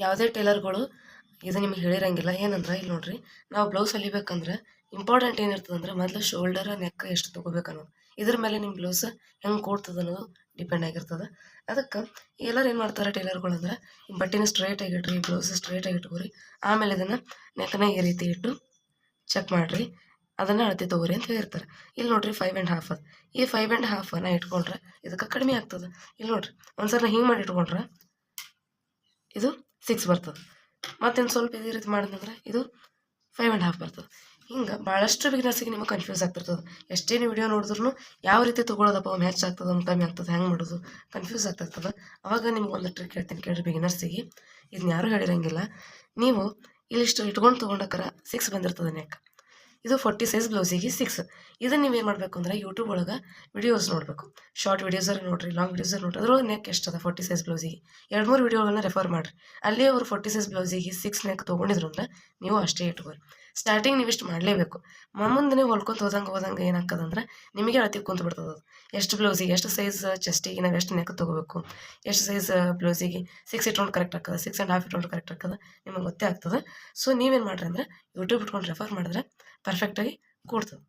ಯಾವುದೇ ಟೇಲರ್ಗಳು ಇದು ನಿಮ್ಗೆ ಹೇಳಿರಂಗಿಲ್ಲ. ಏನಂದ್ರೆ ಇಲ್ಲಿ ನೋಡ್ರಿ, ನಾವು ಬ್ಲೌಸ್ ಹೊಲಿಬೇಕಂದ್ರೆ ಇಂಪಾರ್ಟೆಂಟ್ ಏನಿರ್ತದೆ ಅಂದ್ರೆ ಮೊದಲು ಶೋಲ್ಡರ್ ನೆಕ್ ಎಷ್ಟು ತೊಗೋಬೇಕು ಅನ್ನೋದು. ಇದ್ರ ಮೇಲೆ ನಿಮ್ಮ ಬ್ಲೌಸ್ ಹೆಂಗೆ ಕೂಡ್ತದೆ ಅನ್ನೋದು ಡಿಪೆಂಡ್ ಆಗಿರ್ತದೆ. ಅದಕ್ಕೆ ಎಲ್ಲರೂ ಏನು ಮಾಡ್ತಾರೆ ಟೇಲರ್ಗಳು ಅಂದ್ರೆ, ಈ ಬಟ್ಟೆನ ಸ್ಟ್ರೈಟಾಗಿ ಇಟ್ರಿ, ಬ್ಲೌಸ್ ಸ್ಟ್ರೈಟಾಗಿ ಇಟ್ಕೋರಿ, ಆಮೇಲೆ ಇದನ್ನು ನೆಕ್ನ ಈ ರೀತಿ ಇಟ್ಟು ಚೆಕ್ ಮಾಡಿರಿ, ಅದನ್ನು ಅಳತೆ ತೊಗೋರಿ ಅಂತ ಹೇಳಿರ್ತಾರೆ. ಇಲ್ಲಿ ನೋಡ್ರಿ 5.5 ಅದು. ಈ 5.5 ಇಟ್ಕೊಂಡ್ರೆ ಇದಕ್ಕೆ ಕಡಿಮೆ ಆಗ್ತದೆ. ಇಲ್ಲಿ ನೋಡ್ರಿ, ಒಂದ್ಸರಿ ಹಿಂಗೆ ಮಾಡಿ ಇಟ್ಕೊಂಡ್ರೆ ಇದು 6 ಬರ್ತದೆ. ಮತ್ತಿನ್ನು ಸ್ವಲ್ಪ ಇದೇ ರೀತಿ ಮಾಡಿದಂದ್ರೆ ಇದು 5.5 ಬರ್ತದೆ. ಹಿಂಗೆ ಭಾಳಷ್ಟು ಬಿಗಿನರ್ಸಿಗೆ ನಿಮಗೆ ಕನ್ಫ್ಯೂಸ್ ಆಗ್ತಿರ್ತದೆ. ಎಷ್ಟೇ ನೀವು ವಿಡಿಯೋ ನೋಡಿದ್ರೂ ಯಾವ ರೀತಿ ತೊಗೊಳೋದಪ್ಪ, ಮ್ಯಾಚ್ ಆಗ್ತದೆ, ಕಮ್ಮಿ ಆಗ್ತದೆ, ಹೆಂಗೆ ಮಾಡೋದು ಕನ್ಫ್ಯೂಸ್ ಆಗ್ತಿರ್ತದೆ. ಅವಾಗ ನಿಮ್ಗೆ ಒಂದು ಟ್ರಿಕ್ ಹೇಳ್ತೀನಿ ಕೇಳಿರಿ ಬಿಗಿನರ್ಸಿಗೆ. ಇದನ್ನ ಯಾರೂ ಹೇಳಿರಂಗಿಲ್ಲ. ನೀವು ಇಲ್ಲಿಷ್ಟು ಇಟ್ಕೊಂಡು ತೊಗೊಂಡಕ್ಕಾರ 6 ಬಂದಿರ್ತದೆ ನೆಕ್. ಇದು 40 ಸೈಜ್ ಬ್ಲೌಸಿಗೆ 6. ಇದನ್ನು ನೀವೇನು ಮಾಡಬೇಕು ಅಂದರೆ ಯೂಟ್ಯೂಬ್ ಒಳಗೆ ವಿಡಿಯೋಸ್ ನೋಡಬೇಕು. ಶಾರ್ಟ್ ವಿಡಿಯೋಸಲ್ಲಿ ನೋಡಿರಿ, ಲಾಂಗ್ ವಿಡಿಯೋಸಲ್ಲಿ ನೋಡಿರಿ, ಅದ್ರೊಳಗೆ ನೆಕ್ ಎಷ್ಟದ 40 ಸೈಜ್ ಬ್ಲೌಸಿಗೆ 2-3 ವಿಡಿಯೋಗಳನ್ನ ರೆಫರ್ ಮಾಡಿರಿ. ಅಲ್ಲಿ ಅವರು 40 ಸೈಜ್ ಬ್ಲೌಸಿಗೆ 6 ನೆಕ್ ತೊಗೊಂಡಿದ್ರು ಅಂದ್ರೆ ನೀವು ಅಷ್ಟೇ ಇಟ್ಕೋರಿ. ಸ್ಟಾರ್ಟಿಂಗ್ ನೀವು ಇಷ್ಟು ಮಾಡಲೇಬೇಕು. ಮುಂದೆ ನೀವು ಹೊಲ್ಕೊಂತ ಹೋದಂಗೆ ಏನಾಗ್ತದಂದ್ರೆ ನಿಮಗೆ ಅಳತೆ ಕುಂತು ಬಿಡ್ತದೆ. ಅದು ಎಷ್ಟು ಬ್ಲೌಸಿಗೆ ಎಷ್ಟು ಸೈಜ್ ಚೆಸ್ಟಿಗೆ ನಾವು ಎಷ್ಟು ನೆಕ್ ತೊಗೋಬೇಕು, ಎಷ್ಟು ಸೈಜ್ ಬ್ಲೌಸಿಗೆ 6 ಇಟ್ಕೊಂಡು ಕರೆಕ್ಟ್ ಆಗ್ತದೆ, 6.5 ಇಟ್ಕೊಂಡು ಕರೆಕ್ಟ್ ಆಗ್ತದೆ, ನಿಮಗೆ ಗೊತ್ತೇ ಆಗ್ತದೆ. ಸೊ ನೀವೇನು ಮಾಡಿರಿ ಅಂದರೆ ಯೂಟ್ಯೂಬ್ ಇಟ್ಕೊಂಡು ರೆಫರ್ ಮಾಡಿದ್ರೆ ಪರ್ಫೆಕ್ಟಾಗಿ ಕೂಡ್ತದೆ.